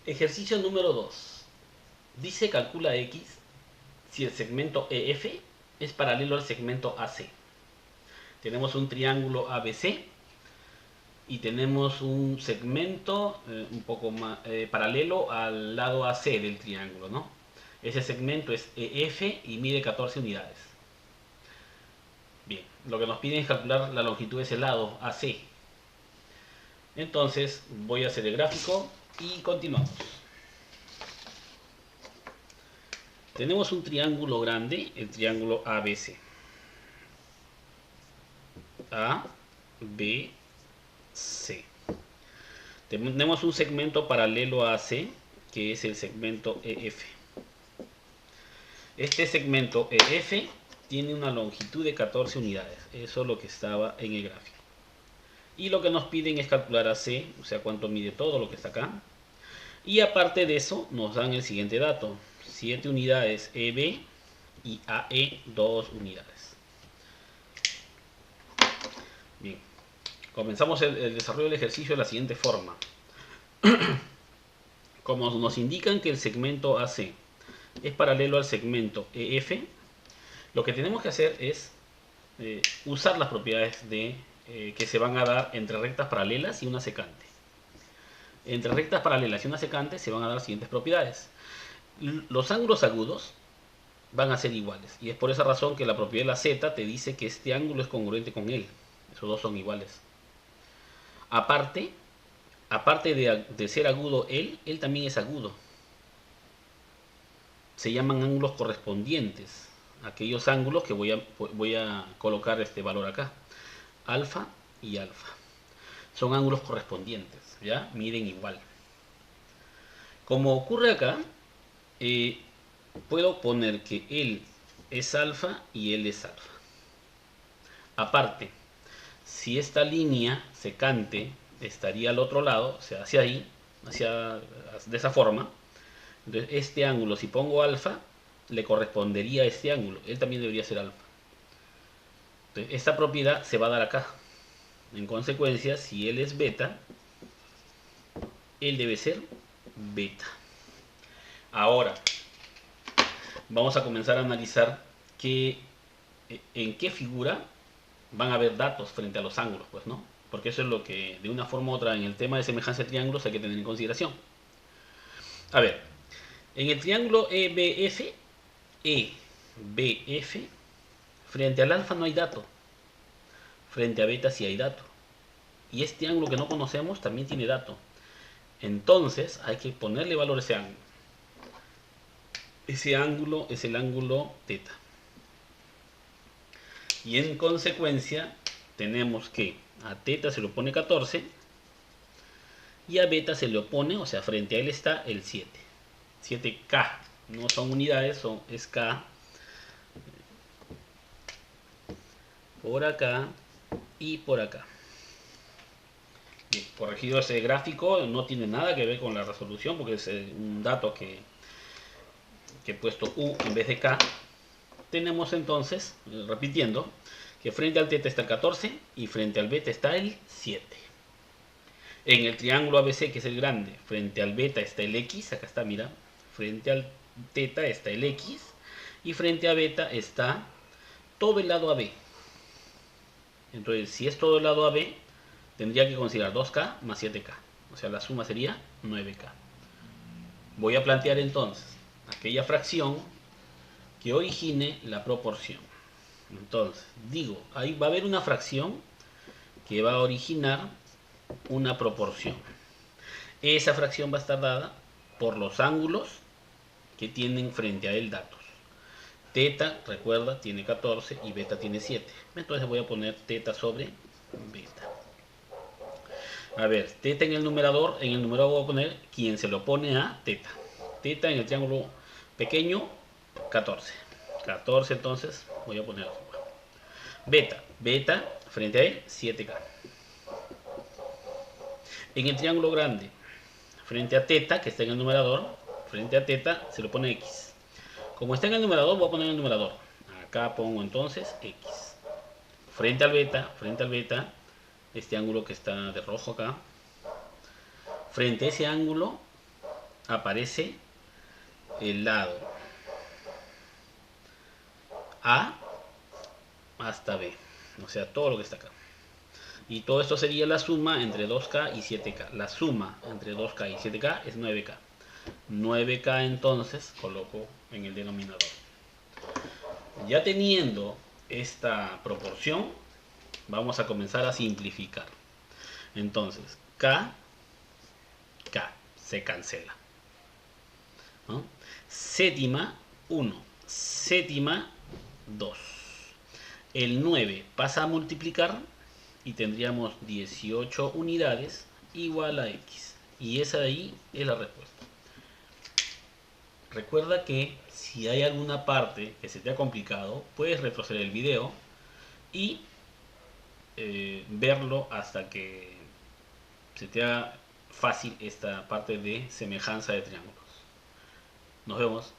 Ejercicio número 2. Dice calcula X si el segmento EF es paralelo al segmento AC. Tenemos un triángulo ABC y tenemos un segmento un poco más paralelo al lado AC del triángulo, ¿no? Ese segmento es EF y mide 14 unidades. Bien, lo que nos piden es calcular la longitud de ese lado AC. Entonces voy a hacer el gráfico y continuamos. Tenemos un triángulo grande, el triángulo ABC. A, B, C. Tenemos un segmento paralelo a AC, que es el segmento EF. Este segmento EF tiene una longitud de 14 unidades. Eso es lo que estaba en el gráfico. Y lo que nos piden es calcular AC, o sea, cuánto mide todo lo que está acá. Y aparte de eso, nos dan el siguiente dato. 7 unidades EB y AE 2 unidades. Bien, comenzamos el desarrollo del ejercicio de la siguiente forma. Como nos indican que el segmento AC es paralelo al segmento EF, lo que tenemos que hacer es usar las propiedades que se van a dar entre rectas paralelas y una secante. Entre rectas paralelas y una secante se van a dar las siguientes propiedades. Los ángulos agudos van a ser iguales, y es por esa razón que la propiedad de la Z te dice que este ángulo es congruente con él. Esos dos son iguales. Aparte de ser agudo él también es agudo. Se llaman ángulos correspondientes. Aquellos ángulos que voy a colocar este valor acá. Alfa y alfa. Son ángulos correspondientes, ¿ya? Miden igual. Como ocurre acá, puedo poner que él es alfa y él es alfa. Aparte, si esta línea secante estaría al otro lado, o sea, hacia ahí, de esa forma, entonces este ángulo, si pongo alfa, le correspondería a este ángulo. Él también debería ser alfa. Entonces, esta propiedad se va a dar acá. En consecuencia, si él es beta, él debe ser beta. Ahora, vamos a comenzar a analizar en qué figura van a haber datos frente a los ángulos, pues, ¿no? Porque eso es lo que, de una forma u otra, en el tema de semejanza de triángulos hay que tener en consideración. A ver, en el triángulo EBF, frente al alfa no hay dato, frente a beta sí hay dato. Y este ángulo que no conocemos también tiene dato. Entonces hay que ponerle valor a ese ángulo. Ese ángulo es el ángulo teta. Y en consecuencia tenemos que a teta se le opone 14 y a beta se le opone, o sea, frente a él está el 7. 7K. No son unidades, es K. Por acá y por acá. Bien, corregido ese gráfico, no tiene nada que ver con la resolución porque es un dato que he puesto U en vez de K. Tenemos entonces, repitiendo, que frente al teta está el 14 y frente al beta está el 7. En el triángulo ABC, que es el grande, frente al beta está el X, acá está, mira, frente al teta está el X y frente a beta está todo el lado AB. Entonces, si es todo el lado AB, tendría que considerar 2K más 7K. O sea, la suma sería 9K. Voy a plantear entonces aquella fracción que origine la proporción. Entonces, digo, ahí va a haber una fracción que va a originar una proporción. Esa fracción va a estar dada por los ángulos que tienen frente a él datos. Teta, recuerda, tiene 14 y beta tiene 7. Entonces voy a poner teta sobre beta. A ver, teta en el numerador voy a poner quien se lo opone a teta. Teta en el triángulo pequeño, 14. 14 entonces voy a poner beta frente a él 7K. En el triángulo grande, frente a teta, que está en el numerador, frente a teta se lo pone X. Como está en el numerador, voy a poner en el numerador. Acá pongo entonces X. Frente al beta, este ángulo que está de rojo acá. Frente a ese ángulo aparece el lado A hasta B, o sea, todo lo que está acá. Y todo esto sería la suma entre 2K y 7K. La suma entre 2K y 7K es 9K. 9K entonces coloco en el denominador. Ya teniendo esta proporción, vamos a comenzar a simplificar. Entonces, K se cancela, ¿no? Séptima 1, séptima 2. El 9 pasa a multiplicar y tendríamos 18 unidades igual a X. Y esa de ahí es la respuesta. Recuerda que si hay alguna parte que se te ha complicado, puedes retroceder el video y verlo hasta que se te haga fácil esta parte de semejanza de triángulos. Nos vemos.